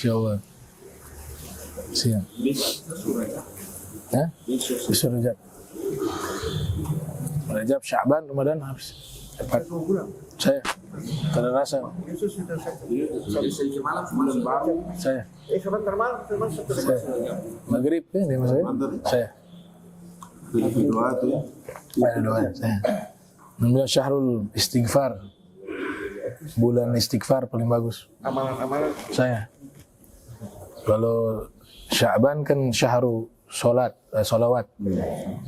Masya Allah. Siap. Hah? Bisa Rajab. Rajab, Sya'ban, Ramadan habis. Cepat. Saya. Kada rasa. Saya. Saya. Maghrib ya, dia saya. Saya. Ada doa. Saya. Namanya Syahrul Istighfar. Bulan istighfar paling bagus. Amalan-amalan. Saya. Kalau Sya'ban kan syahru salawat.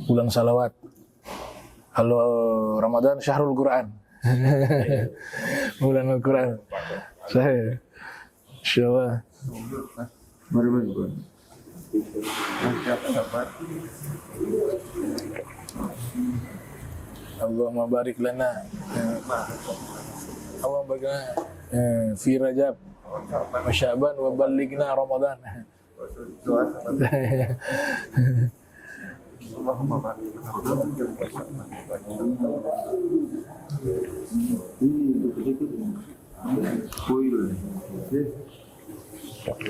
Bulan salawat. Kalau Ramadan syahrul Quran. Bulan Al-Quran. Saya. Insyaallah. Mari. Allahumma barik lana. Allahumma barik lana fi Rajab wa Sya'ban wa ballighna Ramadan. Allahumma barik.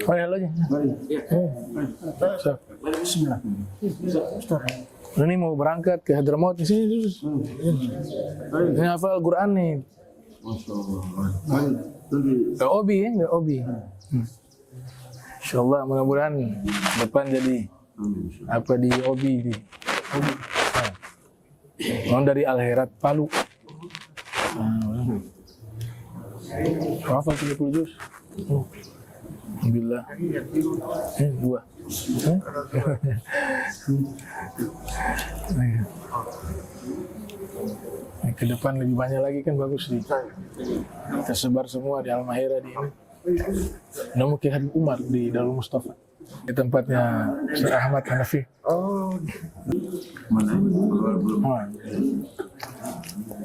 Mari halo aja. Bismillah. Ini mau berangkat ke Hadramaut di sini terus. Ini hafal Al-Quran nih. Ke Obi ya, ke Obi. Insyaallah mudah-mudahan depan jadi apa di Obi di Obi. Nah. Dari Al-Herat Palu. Hafal 30 juz. Alhamdulillah. Dua. Ke depan lebih banyak lagi kan bagus nih. Kita sebar semua di Al-Mahira di ini. Namun Ki Habib Umar di Darul Mustafa. Di tempatnya Ustaz Ahmad Hanafi.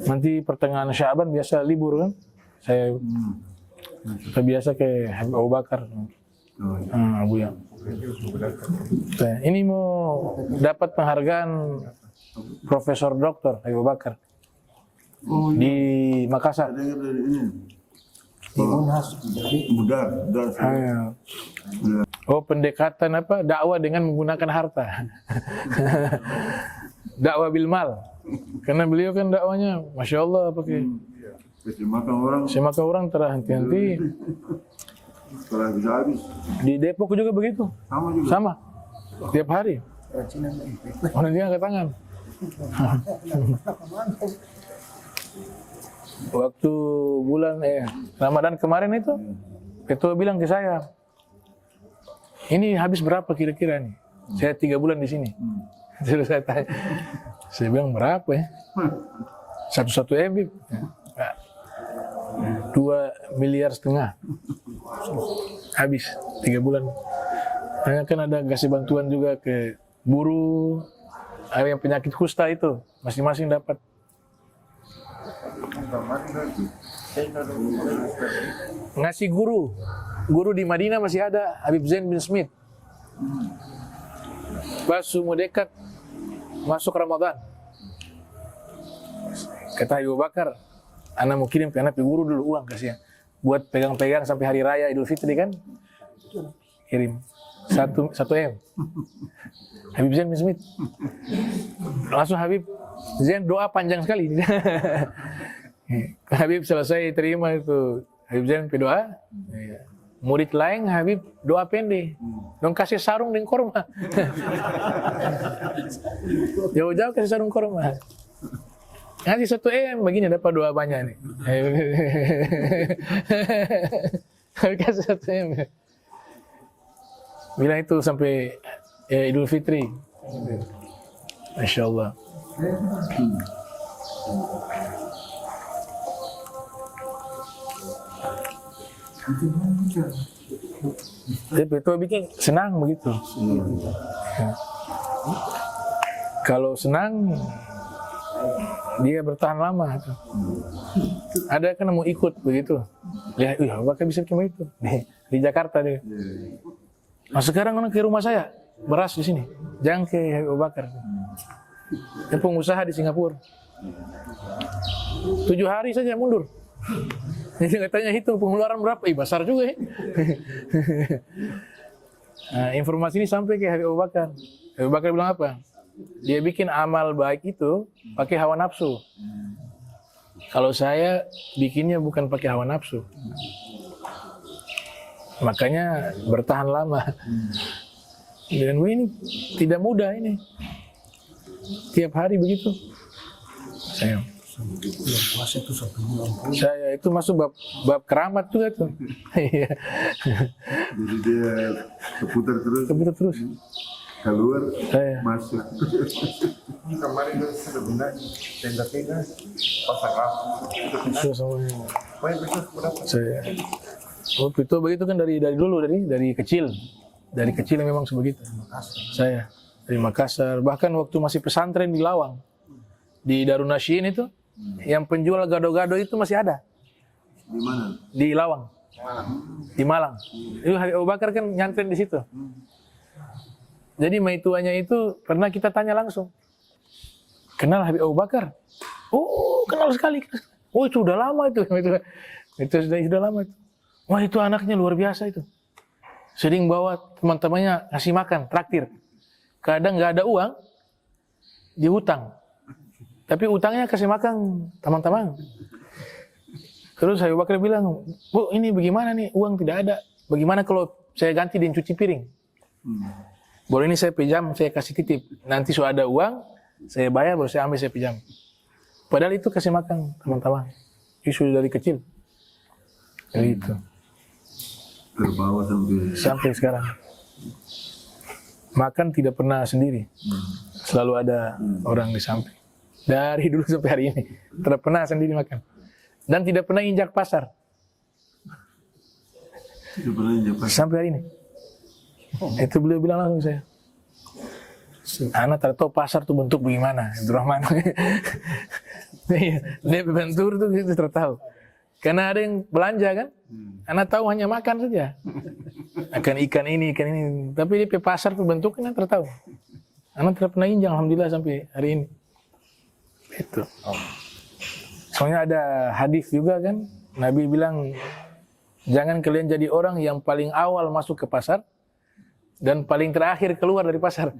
Nanti pertengahan Sya'ban biasa libur kan. Saya biasa ke Habib Abu Bakar. Abu yang. Ini mau dapat penghargaan Profesor Doktor Abu Bakar di Makassar. Oh, pendekatan apa? Dakwah dengan menggunakan harta. Dakwah bil mal. Karena beliau kan dakwanya, masya Allah, pakai. Semakan orang terhenti-henti. Di Depok juga begitu. Sama. Tiap hari. Orang dia angkat tangan. Waktu bulan Ramadan kemarin itu, ketua bilang ke saya, ini habis berapa kira-kira nih? Saya 3 bulan di sini. Terus saya tanya, saya bilang berapa ya? 1 MB. 2,5 miliar habis 3 bulan. Hanya kan ada kasih bantuan juga ke buruh, ada yang penyakit kusta itu masing-masing dapat. Ngasih guru di Madinah masih ada, Habib Zain bin Smith. Pas mau dekat masuk Ramadan, kata Abu Bakar, anak mau kirim ke anak guru dulu uang kasih buat pegang-pegang sampai hari raya Idul Fitri kan, kirim 1 M. Habib Zain bin Smith. Langsung Habib Zain doa panjang sekali. Habib selesai terima itu, Habib Zain berdoa. Murid lain Habib doa pendek. Dong kasih sarung dan korma. Jauh-jauh kasih sarung korma. Ngasih 1 M begini dapat doa banyak nih. Kasih 1 M. Bilang itu sampai Idul Fitri. Masya Allah. Tapi itu bikin senang begitu. Kalau senang dia bertahan lama. Ada kan mau ikut begitu. Lihat, bakal bisa cuma itu di Jakarta dia. Nah sekarang kan ke rumah saya beras di sini. Jangan ke Abu Bakar. Dia pengusaha di Singapura. 7 hari saja mundur. Jadi katanya hitung pengeluaran berapa, besar juga ya. Nah, informasi ini sampai ke Habib Abu Bakar. Habib Abu Bakar bilang apa? Dia bikin amal baik itu pakai hawa nafsu. Kalau saya bikinnya bukan pakai hawa nafsu. Makanya bertahan lama. Dan ini tidak mudah ini. Tiap hari begitu. Saya itu masuk bab keramat juga tuh. Iya. Jadi dia terputar terus. Terputar terus. Keluar, Saya. masuk. Kemarin itu sudah benda tenda-tenda pasang lampu. Itu semuanya. Main besok berapa? Saya. Oh, itu begitu kan dari dulu dari kecil. Dari kecil memang sebegitu. Saya dari Makassar, bahkan waktu masih pesantren di Lawang. Di Darun Nasyin itu yang penjual gado-gado itu masih ada. Di mana? Di Lawang. Di Malang. Itu Habib Abu Bakar kan nyantren di situ. Jadi maituanya itu pernah kita tanya langsung. Kenal Habib Abu Bakar? Oh, kenal sekali. Oh, itu sudah lama itu. Itu sudah lama itu. Wah, itu anaknya luar biasa itu. Sering bawa teman-temannya ngasih makan, traktir. Kadang nggak ada uang, dihutang. Tapi utangnya kasih makan teman-teman. Terus Habib Bakar bilang, Bu, ini bagaimana nih? Uang tidak ada. Bagaimana kalau saya ganti dengan cuci piring? Boleh ini saya pinjam, saya kasih titip. Nanti sudah ada uang, saya bayar, baru saya ambil, saya pinjam. Padahal itu kasih makan teman-teman. Itu sudah dari kecil. Jadi itu. Terbawa Sampai sekarang. Makan tidak pernah sendiri. Selalu ada orang di samping. Dari dulu sampai hari ini. Tidak pernah sendiri makan. Dan tidak pernah injak pasar. Tidak pernah injak pasar. Sampai hari ini. Itu beliau bilang langsung saya. Anak tak tahu pasar tuh bentuk bagaimana. Abdurrahman. Dia bentur tuh kita tertahu. Karena ada yang belanja kan. Anak tahu hanya makan saja. Akan ikan ini. Tapi dia ke pasar tuh bentuknya tertahu. Anak tidak pernah injak, alhamdulillah sampai hari ini. Itu. Soalnya ada hadis juga kan. Nabi bilang, jangan kalian jadi orang yang paling awal masuk ke pasar dan paling terakhir keluar dari pasar.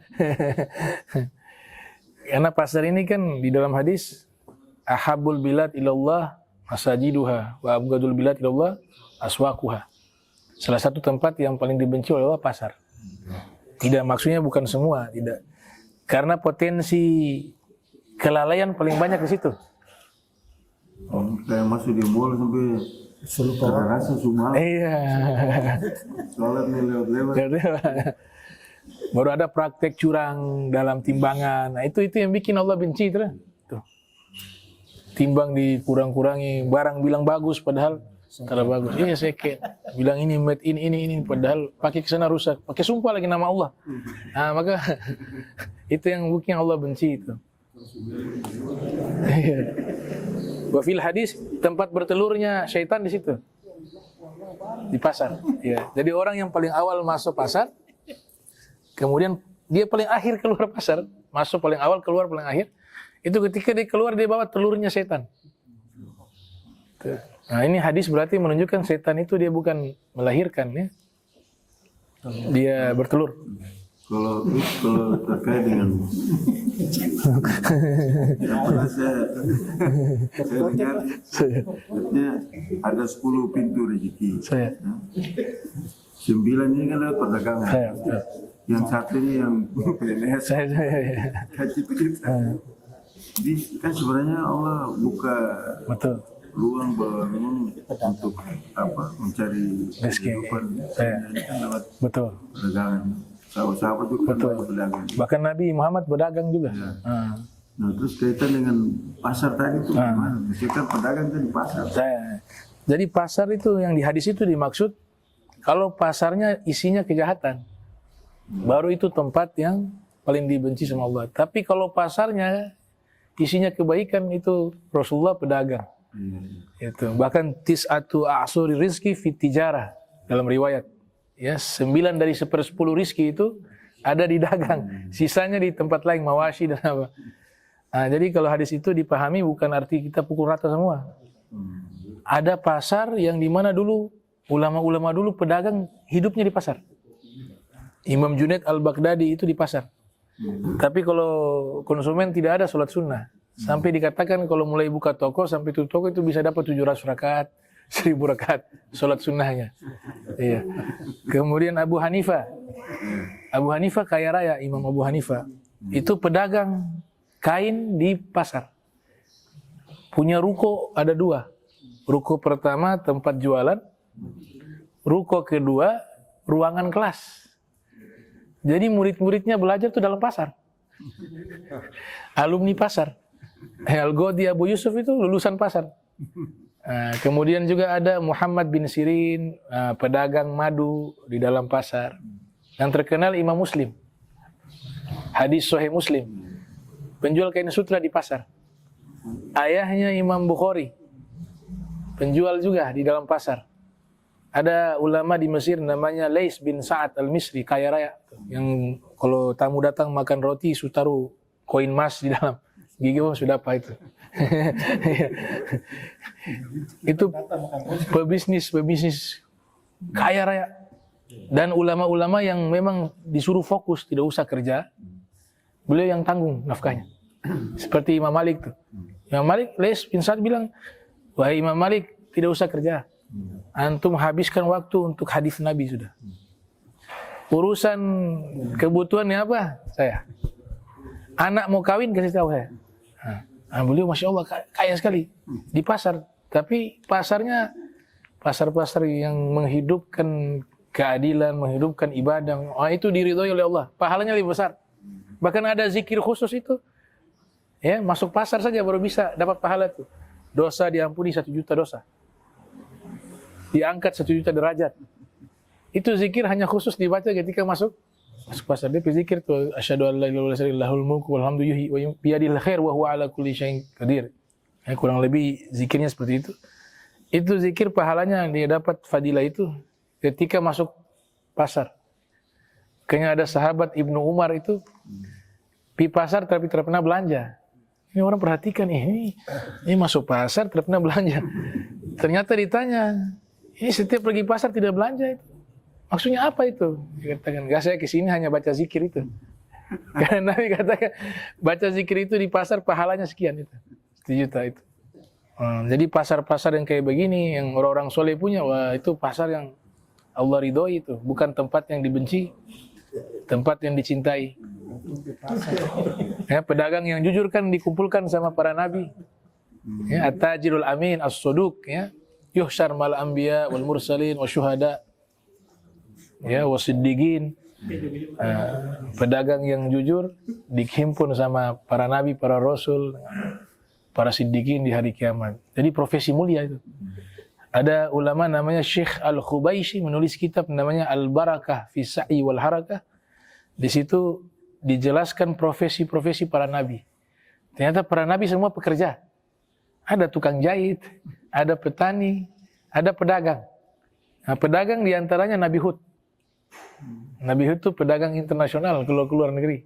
Karena pasar ini kan di dalam hadis, ahabul bilad ilallah masajiduha wa abgadul bilad ilallah aswaquha. Salah satu tempat yang paling dibenci oleh Allah pasar. Tidak, maksudnya bukan semua, tidak. Karena potensi kelalaian paling banyak di situ. Kayak masuk di mall sampai terasa semua. Iya. Sholat nih lewat-lewat. Baru ada praktek curang dalam timbangan. Nah, itu yang bikin Allah benci itu. Tuh. Timbang dikurang-kurangi, barang bilang bagus padahal tidak bagus. Iya, saya kayak bilang ini made in ini padahal pakai kesana rusak. Pakai sumpah lagi nama Allah. Nah, maka itu yang bikin Allah benci itu. Wa fil hadis, tempat bertelurnya syaitan di situ. Di pasar. Ya. Jadi orang yang paling awal masuk pasar, kemudian dia paling akhir keluar pasar, masuk paling awal, keluar paling akhir. Itu ketika dia keluar, dia bawa telurnya setan. Nah, ini hadis berarti menunjukkan setan itu dia bukan melahirkan, ya. Dia bertelur. Kalau terkait dengan yang pernah saya dengar, katanya ada 10 pintu rezeki. 9 ini kan lewat perdagangan. Yang satu ini yang PNS. Jadi kan sebenarnya Allah buka ruang bahwa memang untuk mencari kehidupan kan lewat perdagangan. Sahabat-sahabat juga berdagang. Bahkan Nabi Muhammad berdagang juga. Ya. Nah, terus kaitan dengan pasar tadi itu gimana? Mesti kan pedagang kan di pasar. Jadi pasar itu yang di hadis itu dimaksud kalau pasarnya isinya kejahatan, baru itu tempat yang paling dibenci sama Allah. Tapi kalau pasarnya isinya kebaikan, itu Rasulullah pedagang. Itu bahkan tis'atu a'suri rizki fit tijarah dalam riwayat. Ya, 9 dari 1/10 rizki itu ada di dagang, sisanya di tempat lain, mawashi dan apa. Nah, jadi kalau hadis itu dipahami bukan arti kita pukul rata semua. ada pasar yang dimana dulu ulama-ulama dulu pedagang hidupnya di pasar. Imam Junaid al-Baghdadi itu di pasar. Tapi kalau konsumen tidak ada sholat sunnah. Sampai dikatakan kalau mulai buka toko sampai tutup toko itu bisa dapat 700 rakaat, 1000 rakaat sholat sunnahnya. Iya. Kemudian Abu Hanifah. Abu Hanifah kaya raya, Imam Abu Hanifah. Itu pedagang kain di pasar. Punya ruko ada 2. Ruko pertama tempat jualan. Ruko kedua ruangan kelas. Jadi murid-muridnya belajar tuh dalam pasar. Alumni pasar. Al-Ghazali Abu Yusuf itu lulusan pasar. Kemudian juga ada Muhammad bin Sirin, pedagang madu di dalam pasar. Yang terkenal Imam Muslim. Hadis Sahih Muslim. Penjual kain sutra di pasar. Ayahnya Imam Bukhari. Penjual juga di dalam pasar. Ada ulama di Mesir namanya Lais bin Sa'ad al-Misri, kaya raya. Yang kalau tamu datang makan roti, taruh koin emas di dalam. Gigi sudah apa itu? Itu pebisnis kaya raya. Dan ulama-ulama yang memang disuruh fokus, tidak usah kerja. Beliau yang tanggung nafkahnya. Seperti Imam Malik tuh. Imam Malik, Lais bin Sa'ad bilang, wahai Imam Malik, tidak usah kerja. Antum habiskan waktu untuk hadis Nabi sudah. Urusan kebutuhannya apa? Saya. Anak mau kawin kasih tahu saya. Beliau Masya Allah kaya sekali di pasar. Tapi pasarnya pasar-pasar yang menghidupkan keadilan, menghidupkan ibadah. Itu diridhoi oleh Allah. Pahalanya lebih besar. Bahkan ada zikir khusus itu. Ya, masuk pasar saja baru bisa dapat pahala itu. Dosa diampuni 1 juta dosa. Diangkat 1 juta derajat. Itu zikir hanya khusus dibaca ketika masuk pasar. Dia berzikir tuh asyhadu an la ilaha illallah lahul mulku wal hamdu yuhyi wa biyadil khair wa huwa ala kulli syai'in qadir. Kurang lebih zikirnya seperti itu. Itu zikir pahalanya yang dia dapat fadilah itu ketika masuk pasar. Kayaknya ada sahabat Ibnu Umar itu di pasar tapi tidak pernah belanja. Ini orang perhatikan ini masuk pasar tidak pernah belanja. Ternyata ditanya, ini setiap pergi pasar tidak belanja itu. Maksudnya apa itu? Dikatakan, enggak, saya kesini hanya baca zikir itu. Karena Nabi katakan, baca zikir itu di pasar pahalanya sekian itu. 1 juta itu. Jadi pasar-pasar yang kayak begini, yang orang-orang soleh punya, wah itu pasar yang Allah ridhoi itu. Bukan tempat yang dibenci, tempat yang dicintai. Ya, pedagang yang jujur kan dikumpulkan sama para nabi. Ya, at-tajirul amin, as-suduq, ya. Yuhsyar mal anbiya wal mursalin wasyuhada. Ya, wasiddiqin. Pedagang yang jujur dihimpun sama para nabi, para rasul, para siddiqin di hari kiamat. Jadi profesi mulia itu. Ada ulama namanya Syekh Al-Khubaisi menulis kitab namanya Al-Barakah fi Sa'i wal Harakah. Di situ dijelaskan profesi-profesi para nabi. Ternyata para nabi semua pekerja. Ada tukang jahit, ada petani, ada pedagang. Nah, pedagang diantaranya Nabi Hud. Nabi Hud itu pedagang internasional kalau keluar negeri.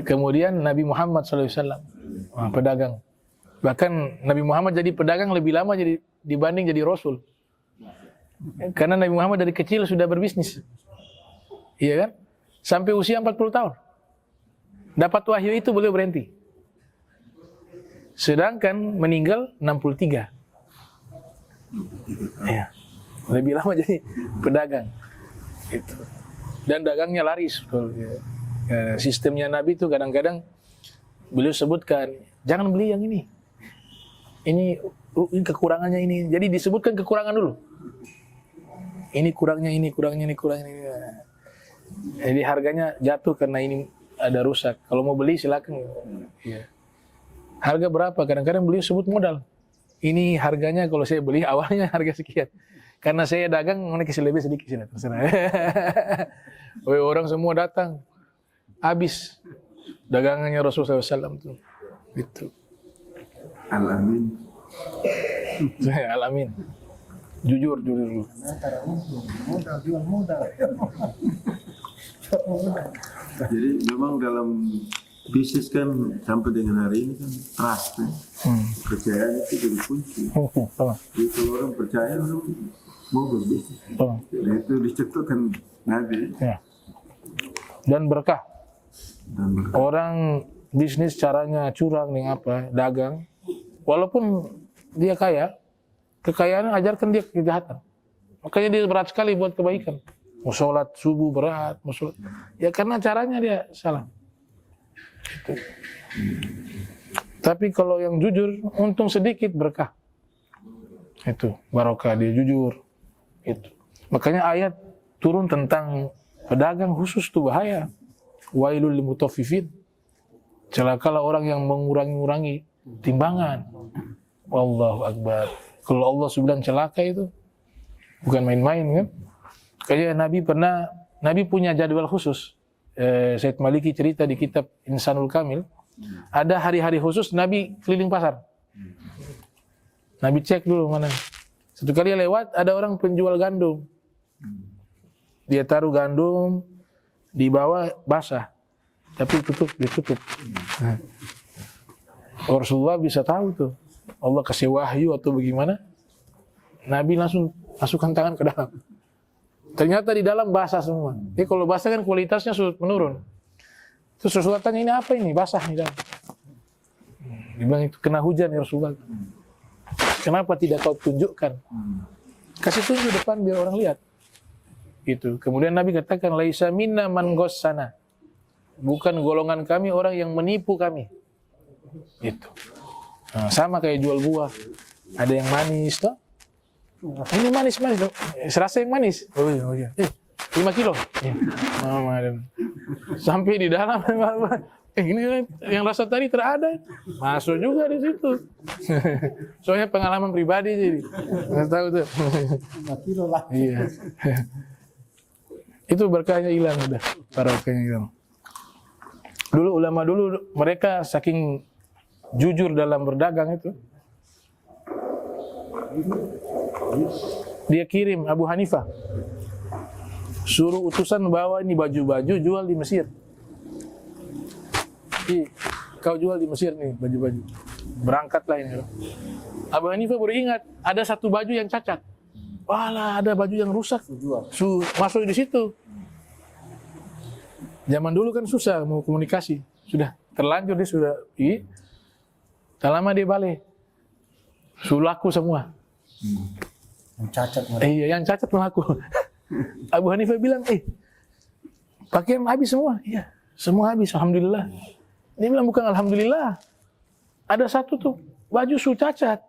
Kemudian Nabi Muhammad SAW, pedagang. Bahkan Nabi Muhammad jadi pedagang lebih lama dibanding jadi Rasul. Karena Nabi Muhammad dari kecil sudah berbisnis. Iya kan? Sampai usia 40 tahun. Dapat wahyu itu beliau berhenti. Sedangkan meninggal 63. Ya. Lebih lama jadi pedagang. Itu. Dan dagangnya laris. Sistemnya Nabi itu kadang-kadang beliau sebutkan, jangan beli yang ini. Ini kekurangannya ini. Jadi disebutkan kekurangan dulu. Ini kurangnya ini, kurangnya ini, kurangnya ini. Jadi harganya jatuh karena ini ada rusak. Kalau mau beli silakan. Ya. Harga berapa? Kadang-kadang beliau sebut modal. Ini harganya kalau saya beli awalnya harga sekian. Karena saya dagang, mana kasih lebih sedikit sini. Orang semua datang, habis dagangannya Rasulullah SAW tuh. Gitu. Al-Amin. Al-Amin. Jujur. Modal, jual modal. Jadi memang dalam bisnis kan sampai dengan hari ini kan trust kan. Kepercayaan itu jadi kunci. Jadi kalau orang percaya orang mau berbisnis. Jadi itu diciptakan Nabi. Ya. Dan berkah. Orang bisnis caranya curang nih apa, dagang. Walaupun dia kaya, kekayaannya ajarkan dia kejahatan. Makanya dia berat sekali buat kebaikan. Mau sholat subuh berat, mau sholat. Ya karena caranya dia salah. Gitu. Tapi kalau yang jujur, untung sedikit berkah. Itu barokah dia jujur. Itu. Makanya ayat turun tentang pedagang khusus tuh bahaya. Wailul lil mutaffifin. Celakalah orang yang mengurangi timbangan. Wallahu akbar. Kalau Allah sudah bilang celaka itu bukan main-main kan? Kayak Nabi punya jadwal khusus. Said Maliki cerita di kitab Insanul Kamil, ada hari-hari khusus Nabi keliling pasar. Nabi cek dulu mana. Satu kali lewat ada orang penjual gandum. Dia taruh gandum di bawah basah, tapi ditutup. Nah. Rasulullah bisa tahu tuh. Allah kasih wahyu atau bagaimana? Nabi langsung masukkan tangan ke dalam. Ternyata di dalam basah semua. Jadi kalau basah kan kualitasnya sudah menurun. Terus Rasulullah tanya, ini apa ini? Basah di dalam. Dia bilang itu kena hujan ya Rasulullah. Kenapa tidak kau tunjukkan? Kasih tunjuk depan biar orang lihat. Gitu. Kemudian Nabi katakan, laisa minna man ghassana. Bukan golongan kami orang yang menipu kami. Itu. Nah, sama kayak jual buah. Ada yang manis toh. Ini manis tuh. Serasa yang manis. Oh iya. 5 kilo. Ya. Sampai di dalam ini yang rasa tadi terada. Masuk juga di situ. Soalnya pengalaman pribadi jadi. Enggak tahu tuh. 5 kilo lah. Iya. Itu berkahnya hilang udah. Barokahnya hilang. Dulu ulama mereka saking jujur dalam berdagang itu. Dia kirim Abu Hanifah suruh utusan bawa ini baju-baju jual di Mesir. Kau jual di Mesir nih baju-baju. Berangkatlah ini. Abu Hanifah baru ingat ada satu baju yang cacat. Walah, ada baju yang rusak. Masuk di situ. Zaman dulu kan susah mau komunikasi. Sudah terlanjur dia sudah. Tak lama dia balik. Sulaku semua. Yang cacat. Iya, yang cacat melaku. Abu Hanifah bilang, pakaian habis semua. Iya, semua habis. Alhamdulillah. Dia bilang bukan alhamdulillah. Ada satu tuh baju su cacat.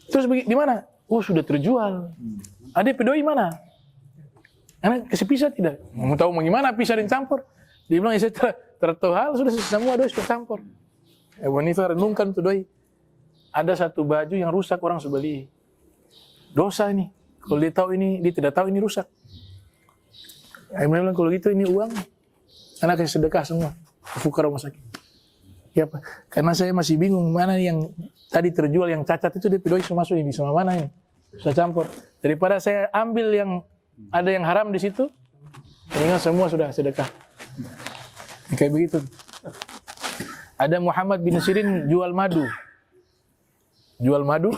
Terus di mana? Oh, sudah terjual. Ada pedoi mana? Karena kasih pisah tidak. Mau tahu bagaimana pisah dan campur? Dia bilang, saya tertuhal sudah semua doi sudah campur. Abu Hanifah renungkan tuh doi. Ada satu baju yang rusak orang sebeli. Dosa ini. Kalau dia tahu ini, dia tidak tahu ini rusak. Saya bilang kalau gitu ini uang, anak kasih sedekah semua. Fukara rumah sakit. Ya, Pak. Karena saya masih bingung mana yang tadi terjual yang cacat itu dia pedoi semua masuk ini sama mana ini. Sudah campur. Daripada saya ambil yang ada yang haram di situ, mendingan semua sudah sedekah. Kayak begitu. Ada Muhammad bin Sirin jual madu. Jual madu.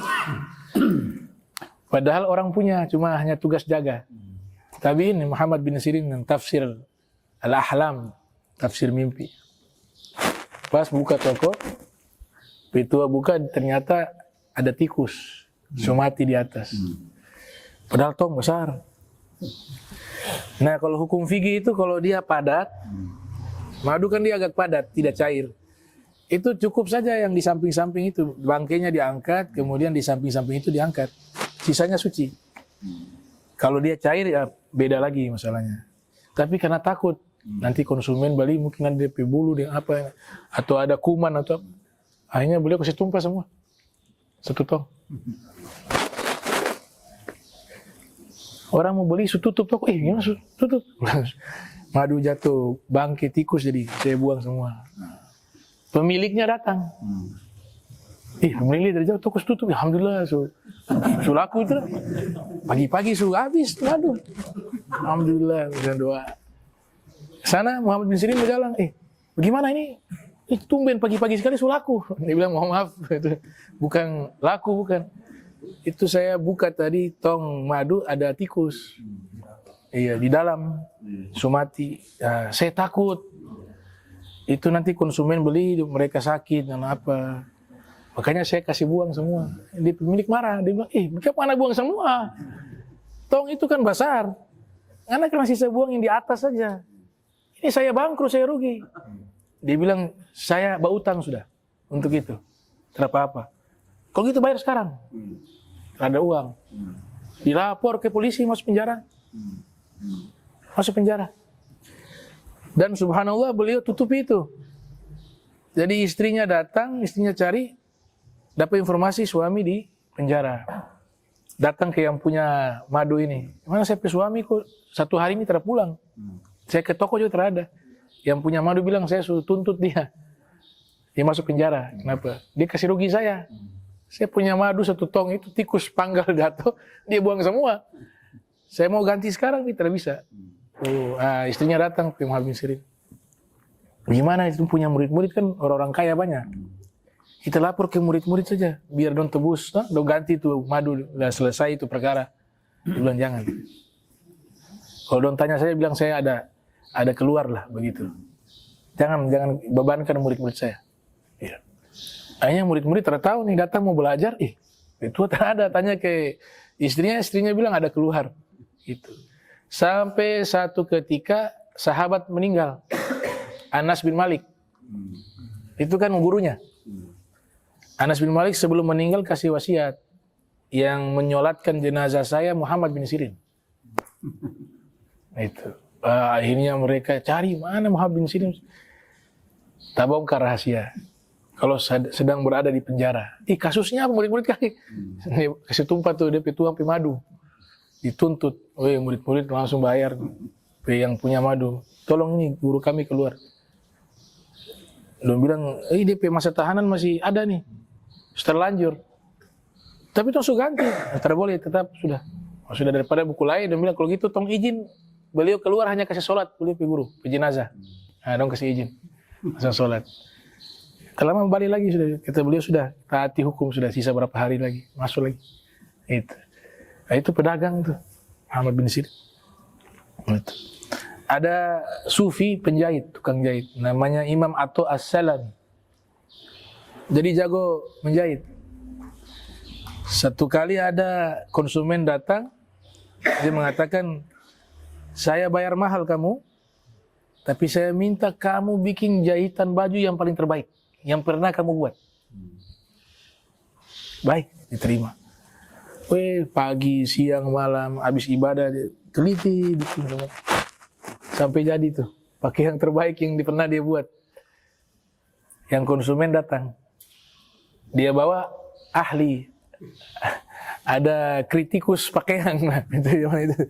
Padahal orang punya, cuma hanya tugas jaga. Tapi ini Muhammad bin Sirin yang tafsir Al-Ahlam, tafsir mimpi. Pas buka toko, Petua buka ternyata ada tikus, mati di atas. Padahal tong besar. Nah kalau hukum fikih itu kalau dia padat, madu kan dia agak padat, tidak cair. Itu cukup saja yang di samping-samping itu, bangkainya diangkat, kemudian di samping-samping itu diangkat. Sisanya suci. Kalau dia cair ya beda lagi masalahnya. Tapi karena takut nanti konsumen beli mungkin ada DP bulu dengan apa atau ada kuman atau akhirnya beliau kasih tumpah semua. Satu tong. Orang mau beli tutup toko, gimana tutup? Madu jatuh, bangkai tikus jadi saya buang semua. Pemiliknya datang. Pemilik dari jauh toko tutup, alhamdulillah. Sulaku itu pagi-pagi habis madu. Alhamdulillah, dengan doa. Sana Muhammad bin Sirin berjalan, bagaimana ini? ini tumben pagi-pagi sekali suruh laku. Dia bilang, mohon maaf, itu bukan laku, bukan. Itu saya buka tadi tong madu ada tikus. Iya, di dalam Sumati. Ya, saya takut. Itu nanti konsumen beli, mereka sakit dan apa. Makanya saya kasih buang semua. Dia pemilik marah, dia bilang, kenapa anak buang semua? Tong itu kan besar. Anak masih saya buang yang di atas saja. Ini saya bangkrut, saya rugi. Dia bilang, saya berutang sudah untuk itu. Tidak apa-apa. Kalau gitu bayar sekarang. Ada uang. Dilapor ke polisi, masuk penjara. Masuk penjara. Dan subhanallah beliau tutupi itu. Jadi istrinya datang, istrinya cari, dapat informasi suami di penjara. Datang ke yang punya madu ini. Mana saya suami kok 1 hari ini tidak pulang. Saya ke toko juga tidak ada. Yang punya madu bilang saya suruh tuntut dia. Dia masuk penjara. Kenapa? Dia kasih rugi saya. Saya punya madu 1 tong itu tikus panggal jatuh, dia buang semua. Saya mau ganti sekarang, dia tidak bisa. Istrinya datang ke Muhammad bin Sirin. Gimana itu punya murid-murid kan orang-orang kaya banyak. Kita lapor ke murid-murid saja, biar don tebus, don ganti tuh madu, udah selesai itu perkara. Dia bilang jangan. Kalau don tanya saya, bilang saya ada keluar lah begitu. Jangan bebankan murid-murid saya. Ya. Akhirnya murid-murid tahu nih datang mau belajar, itu tak ada. Tanya ke istrinya bilang ada keluar. Gitu. Sampai satu ketika sahabat meninggal, Anas bin Malik. Itu kan gurunya. Anas bin Malik sebelum meninggal kasih wasiat, yang menyolatkan jenazah saya Muhammad bin Sirin. Itu. Akhirnya mereka cari mana Muhammad bin Sirin. Tak bongkar rahasia. Kalau sedang berada di penjara. Kasusnya apa murid-murid kaki? Kasih tumpah tuh dia tuang madu. Dituntut. Murid-murid langsung bayar. Yang punya madu. Tolong ini guru kami keluar. Dia bilang, DP masa tahanan masih ada nih. Terlanjur. Tapi itu langsung ganti. Tidak boleh, tetap sudah. Sudah daripada buku lain. Dia bilang, kalau gitu tong izin. Beliau keluar hanya kasih sholat. Beliau pergi guru, pergi jenazah. Dong kasih izin. Kasih sholat. Lama balik lagi sudah. Kata beliau sudah taati hukum. Sudah sisa berapa hari lagi. Masuk lagi. Itu pedagang tuh. Muhammad bin Sirin. Ada sufi penjahit, tukang jahit. Namanya Imam Atha As-Salami. Jadi jago menjahit. Satu kali ada konsumen datang. Dia mengatakan, saya bayar mahal kamu. Tapi saya minta kamu bikin jahitan baju yang paling terbaik. Yang pernah kamu buat. Baik, diterima. Pagi, siang, malam, habis ibadah, teliti bikin semua. Sampai jadi tuh, pakai yang terbaik yang pernah dia buat. Yang konsumen datang. Dia bawa ahli. Ada kritikus pakaian. Itu.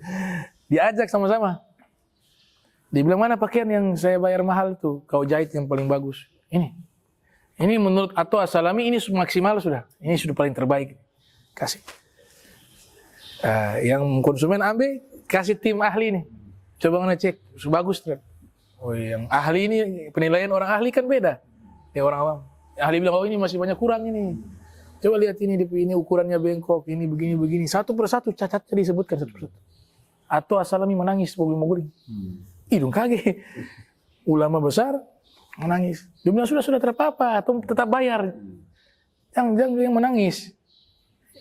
Diajak sama-sama. Dia bilang, mana pakaian yang saya bayar mahal itu? Kau jahit yang paling bagus. Ini menurut Atha As-Salami ini maksimal sudah. Ini sudah paling terbaik. Kasih. Yang konsumen ambil, kasih tim ahli nih. Coba ngecek, bagus tuh. Yang ahli ini, penilaian orang ahli kan beda. Ya orang awam. Ahli bilang, ini masih banyak kurang ini. Coba lihat ini ukurannya bengkok, ini begini. Satu persatu cacatnya disebutkan satu persatu. Atha As-Salami menangis, mogul-mogulin. Hidung kaget. Ulama besar menangis. Dia bilang, sudah terpapa, atau tetap bayar. Jangan yang menangis.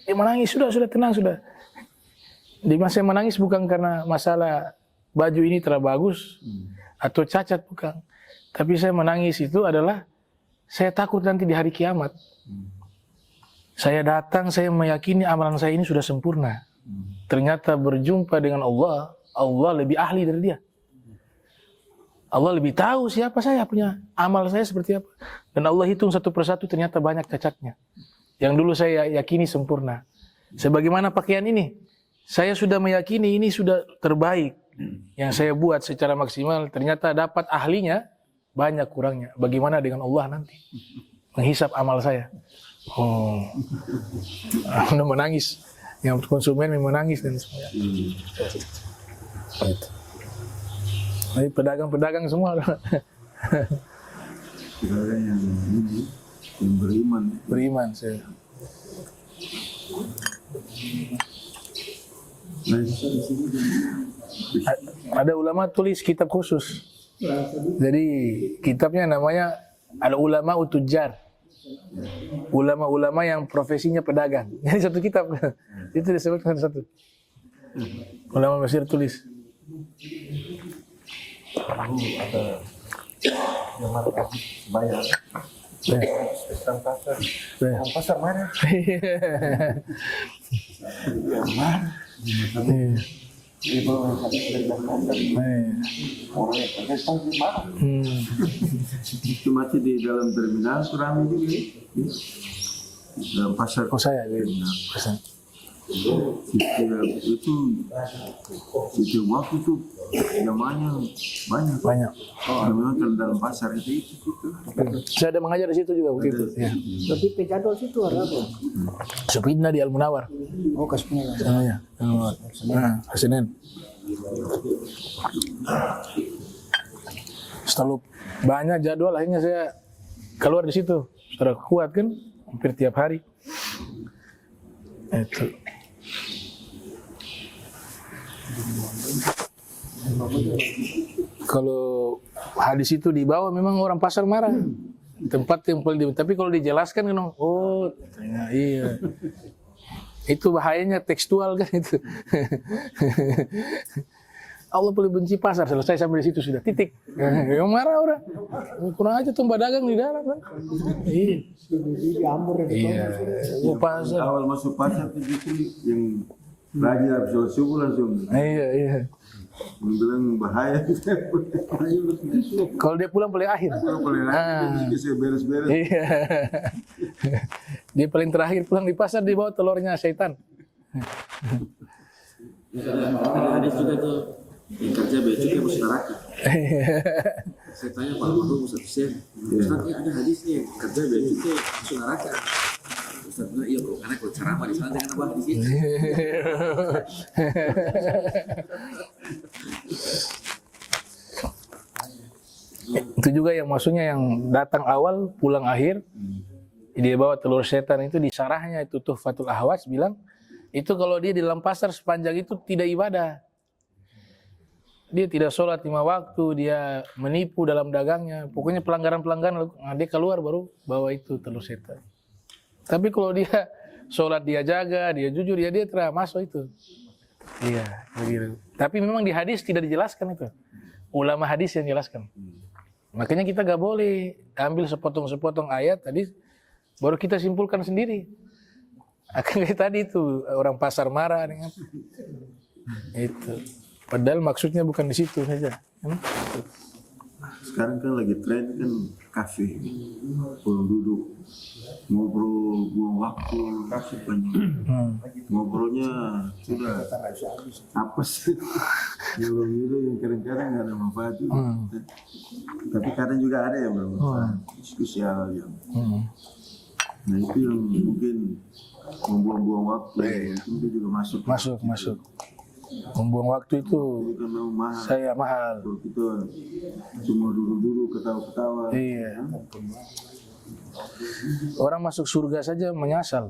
Dia menangis, sudah tenang, sudah. Dia bilang, saya menangis bukan karena masalah baju ini terlalu bagus atau cacat, bukan. Tapi saya menangis itu adalah saya takut nanti di hari kiamat. Saya datang, saya meyakini amalan saya ini sudah sempurna. Ternyata berjumpa dengan Allah, Allah lebih ahli dari dia. Allah lebih tahu siapa saya, punya amal saya seperti apa. Dan Allah hitung satu persatu, ternyata banyak cacatnya. Yang dulu saya yakini sempurna. Sebagaimana pakaian ini, saya sudah meyakini ini sudah terbaik. Yang saya buat secara maksimal, ternyata dapat ahlinya, banyak kurangnya. Bagaimana dengan Allah nanti? Menghisap amal saya. Udah menangis. Yang konsumen menangis dan semuanya. Ini pedagang-pedagang semua. sekarang yang ini yang beriman. Beriman saya. Nah, di sini Ada ulama tulis kitab khusus. Jadi kitabnya namanya Al-Ulama Utujjar. Ulama-ulama yang profesinya pedagang. Jadi satu kitab. Itu disebutkan satu. Ulama Mesir tulis. Ada yang marah bayar. Tentang pasar. Tentang pasar mana? Ibu hadis dari pasar. Orang yang pakai tong di mana? itu masih di dalam terminal itu ramai juga. Ya. Dalam pasar. Oh saya gitu. Itu setiap waktu itu namanya banyak. Banyak. Memang kalau dalam pasar itu. Saya ada mengajar di situ juga waktu itu. Ya. Tapi pejadol situ ada apa? Supidna di Al-Munawar. Oh, kasihnya. Namanya. Nah, Senin. Setelah banyak jadwal akhirnya saya keluar di situ. Sudah kuat kan hampir tiap hari. Itu. Kalau hadis itu dibawa memang orang pasar marah. Tempat yang paling tapi kalau dijelaskan kan oh ternyata iya. Itu bahayanya tekstual kan itu. Allah paling benci pasar, selesai sampai di situ sudah titik. Yang marah orang. Kurang aja tuh dagang di dalam kan. Iya. Iya. Mau pasar. Awal masuk pasar itu justru yang belajar subuh langsung. Iya, iya. Bilang bahaya. Kalau dia pulang paling akhir. Kalau boleh lagi saya beres-beres. Iya. Dia paling terakhir pulang di pasar di bawah telurnya setan. Ada hadis juga tuh yang kerja becu kayak masuk neraka. Saya tanya Pak Mahmud Ustaz Hussein, Ustaz ini ada hadis nih kerja becu kayak masuk neraka. Ustaz bilang iya bro, karena kalau ceramah di sana jangan nambah di sini. Itu juga yang maksudnya yang datang awal pulang akhir. Dia bawa telur setan itu di sarahnya itu Tuhfatul Ahwas bilang itu kalau dia di dalam pasar sepanjang itu tidak ibadah. Dia tidak sholat 5 waktu, dia menipu dalam dagangnya. Pokoknya pelanggaran-pelanggaran, dia keluar baru bawa itu telur setan. Tapi kalau dia sholat, dia jaga, dia jujur, dia terah masuk itu. Iya, begitu. Tapi memang di hadis tidak dijelaskan itu. Ulama hadis yang jelaskan. Makanya kita gak boleh ambil sepotong-sepotong ayat tadi, baru kita simpulkan sendiri. Akan kayak tadi itu, orang pasar marah. Itu. Padahal maksudnya bukan di situ saja. Sekarang kan lagi tren kan kafe, orang duduk ngobrol buang waktu, ngobrolnya sudah apa sih? Yang kadang-kadang nggak ada manfaat juga. Tapi kadang juga ada yang bermanfaat, diskusi hal yang. Nah itu yang mungkin membuang-buang waktu, itu juga masuk. Membuang waktu itu mahal. Saya mahal. Kalau kita cuma duduk-duduk ketawa-ketawa. Iya. Orang masuk surga saja menyesal.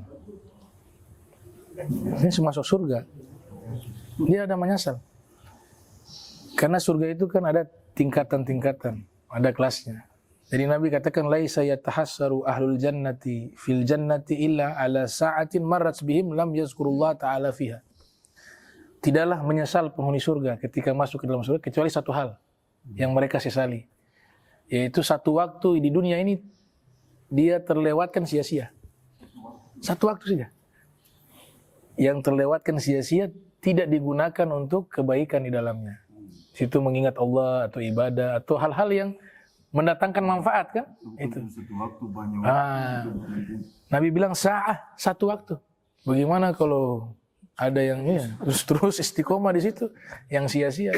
Ini masuk surga, dia ada menyesal. Karena surga itu kan ada tingkatan-tingkatan, ada kelasnya. Jadi Nabi katakan laisa yatahassaru ahlul jannati fil jannati illa ala sa'atin marrat bihim lam yazkurullah ta'ala fiha. Tidaklah menyesal penghuni surga ketika masuk ke dalam surga kecuali satu hal yang mereka sesali, yaitu satu waktu di dunia ini dia terlewatkan sia-sia. Satu waktu saja yang terlewatkan sia-sia, tidak digunakan untuk kebaikan di dalamnya. Situ mengingat Allah atau ibadah atau hal-hal yang mendatangkan manfaat kan? Itu. Satu waktu banyak. Nabi bilang satu waktu. Bagaimana kalau ada yang terus istiqomah di situ, yang sia-sia.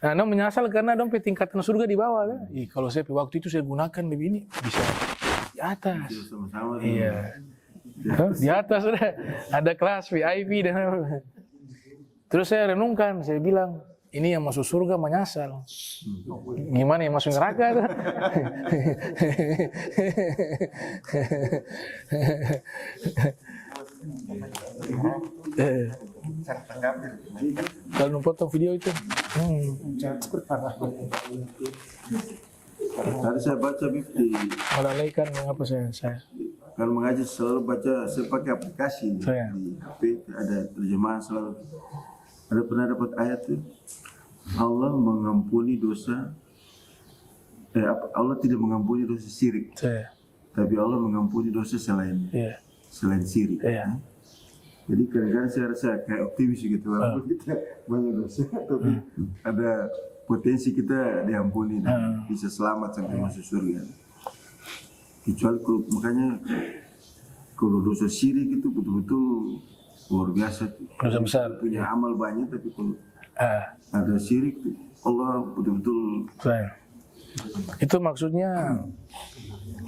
Nah, menyesal karena tingkatan surga di bawah kan. Kalau saya waktu itu saya gunakan lebih ini bisa di atas. Sama-sama. Iya. Di atas sudah ada kelas VIP dan terus saya renungkan, saya bilang, ini yang masuk surga menyasar. Gimana yang masuk neraka tuh? Kalau potong video itu. Tadi saya baca di Melalaikan apa saya. kalau mengaji selalu baca, saya pakai aplikasi Saya. di HP, ada terjemahan selalu. Ada pernah dapat ayat tuh, Allah mengampuni dosa, Allah tidak mengampuni dosa syirik, Saya. tapi Allah mengampuni dosa selain Iya. syirik. Iya. Jadi kadang-kadang saya rasa kayak optimis gitu, walaupun kita banyak dosa, tapi ada potensi kita diampuni dan bisa selamat sampai masuk surga. Kecuali makanya kalau dosa syirik itu betul-betul luar biasa. Dosa besar. Punya amal banyak, tapi kalau Ah, ada syirik, Allah betul-betul. saya. Itu maksudnya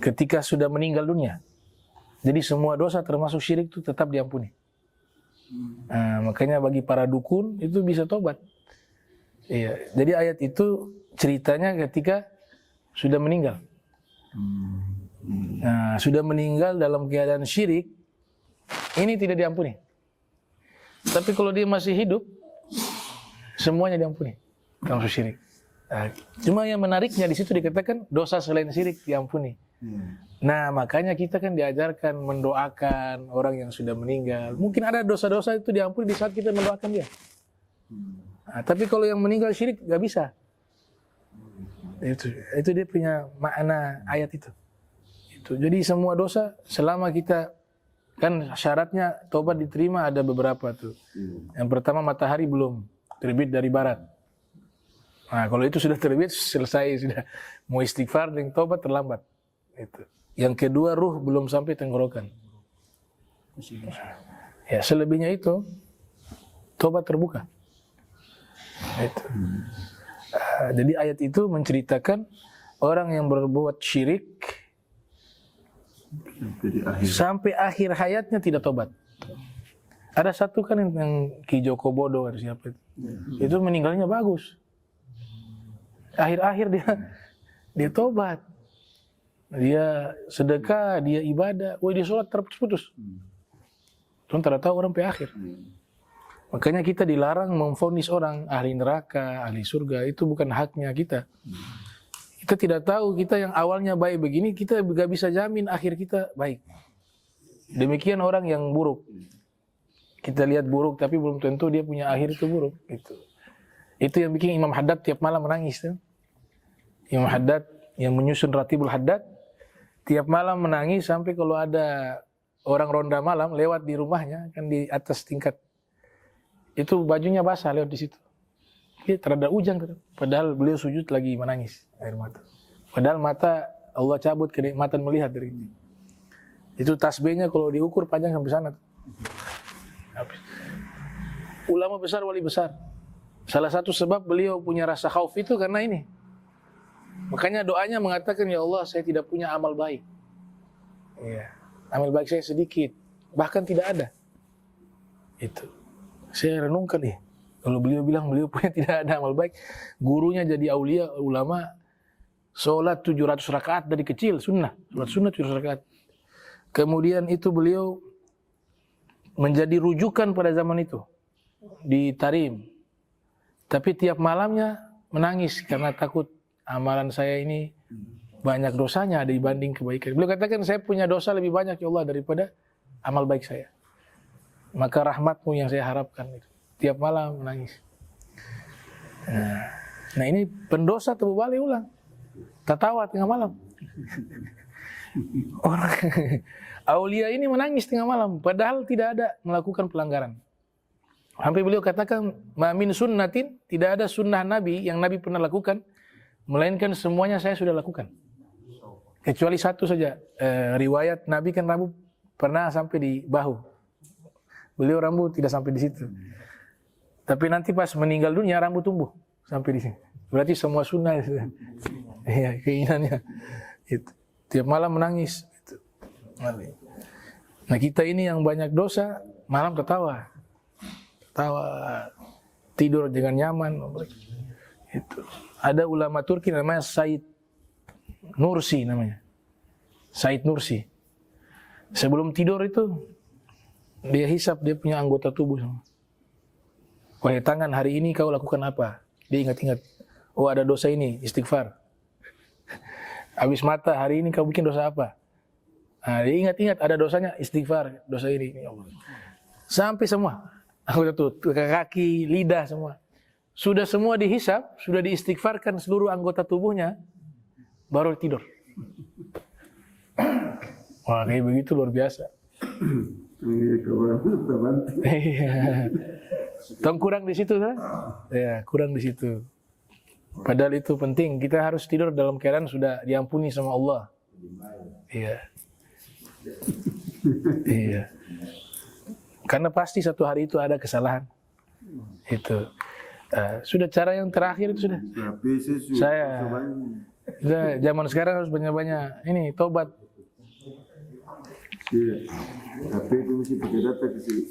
ketika sudah meninggal dunia. Jadi semua dosa termasuk syirik itu tetap diampuni. Makanya bagi para dukun itu bisa tobat. Iya. Jadi ayat itu ceritanya ketika sudah meninggal. Nah, sudah meninggal dalam keadaan syirik, ini tidak diampuni. Tapi kalau dia masih hidup, semuanya diampuni termasuk syirik. Nah, cuma yang menariknya di situ dikatakan dosa selain syirik diampuni. Nah, makanya kita kan diajarkan mendoakan orang yang sudah meninggal. Mungkin ada dosa-dosa itu diampuni di saat kita mendoakan dia. Nah, tapi kalau yang meninggal syirik nggak bisa. Itu dia punya makna ayat itu. Jadi semua dosa selama kita, kan syaratnya tobat diterima ada beberapa tuh. Yang pertama matahari belum terbit dari barat. Nah, kalau itu sudah terbit selesai, sudah mau istighfar dan tobat terlambat. Itu. Yang kedua ruh belum sampai tenggorokan. Ya selebihnya itu tobat terbuka. Itu. Jadi ayat itu menceritakan orang yang berbuat syirik sampai akhir hayatnya tidak tobat. Ada satu kan yang Ki Joko Bodo atau siapa itu. Itu meninggalnya bagus. Akhir-akhir dia tobat. Dia sedekah, dia ibadah, dia sholat terputus-putus. Sementara tahu orang sampai akhir. Makanya kita dilarang memvonis orang ahli neraka, ahli surga, itu bukan haknya kita. Kita tidak tahu, kita yang awalnya baik begini, kita gak bisa jamin akhir kita baik. Demikian orang yang buruk. Kita lihat buruk, tapi belum tentu dia punya akhir itu buruk. Itu yang bikin Imam Haddad tiap malam menangis. Tuh. Imam Haddad yang menyusun Ratibul Haddad, tiap malam menangis sampai kalau ada orang ronda malam lewat di rumahnya, kan di atas tingkat. Itu bajunya basah lewat di situ. Dia terhadap hujan, padahal beliau sujud lagi menangis air mata. Padahal mata Allah cabut kenikmatan melihat dari ini. Itu tasbihnya kalau diukur panjang sampai sana. Ulama besar, wali besar. Salah satu sebab beliau punya rasa khauf itu karena ini. Makanya doanya mengatakan, ya Allah saya tidak punya amal baik. Iya. Amal baik saya sedikit, bahkan tidak ada. Itu. Saya renungkan kalau beliau bilang beliau punya tidak ada amal baik, gurunya jadi aulia ulama, sholat 700 rakaat dari kecil, sunnah, sholat sunnah 700 rakaat. Kemudian itu beliau menjadi rujukan pada zaman itu di Tarim. Tapi tiap malamnya menangis karena takut amalan saya ini banyak dosanya dibanding kebaikan. Beliau katakan saya punya dosa lebih banyak ya Allah daripada amal baik saya. Maka rahmatmu yang saya harapkan itu. Tiap malam menangis. Nah ini pendosa terbalik ulang. Tertawa tengah malam. Orang aulia ini menangis tengah malam. Padahal tidak ada melakukan pelanggaran. Sampai beliau katakan, ma min sunnatin, tidak ada sunnah Nabi yang Nabi pernah lakukan, melainkan semuanya saya sudah lakukan. Kecuali satu saja, riwayat Nabi kan rambut pernah sampai di bahu. Beliau rambut tidak sampai di situ. Tapi nanti pas meninggal dunia rambut tumbuh sampai di sini. Berarti semua sunnah ya, keinginannya. Itu. Tiap malam menangis. Itu. Nah kita ini yang banyak dosa, malam tertawa. Tawa. tidur dengan nyaman. Itu. Ada ulama Turki namanya Said Nursi namanya. Said Nursi. Sebelum tidur itu dia hisap dia punya anggota tubuh semua. Wahai tangan, hari ini kau lakukan apa? Dia ingat-ingat. Oh, ada dosa ini, istighfar. Habis mata, hari ini kau bikin dosa apa? Nah, dia ingat-ingat ada dosanya, istighfar, dosa ini. Ya Allah. Sampai semua anggota tubuh, kaki, lidah semua. Sudah semua dihisap, sudah diistighfarkan seluruh anggota tubuhnya, baru tidur. Wah, kayak begitu luar biasa. Iya. Tong kurang di situ kan? Ya, kurang di situ. Padahal itu penting. Kita harus tidur dalam keadaan sudah diampuni sama Allah. Iya. Iya. Karena pasti satu hari itu ada kesalahan. Itu. Sudah cara yang terakhir itu sudah. Saya zaman sekarang harus banyak-banyak ini tobat. Iya. Tapi itu mesti pakai data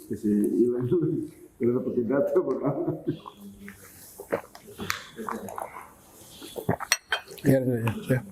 kasih hilang dulu. Kalau pakai data beramal. Biar ya.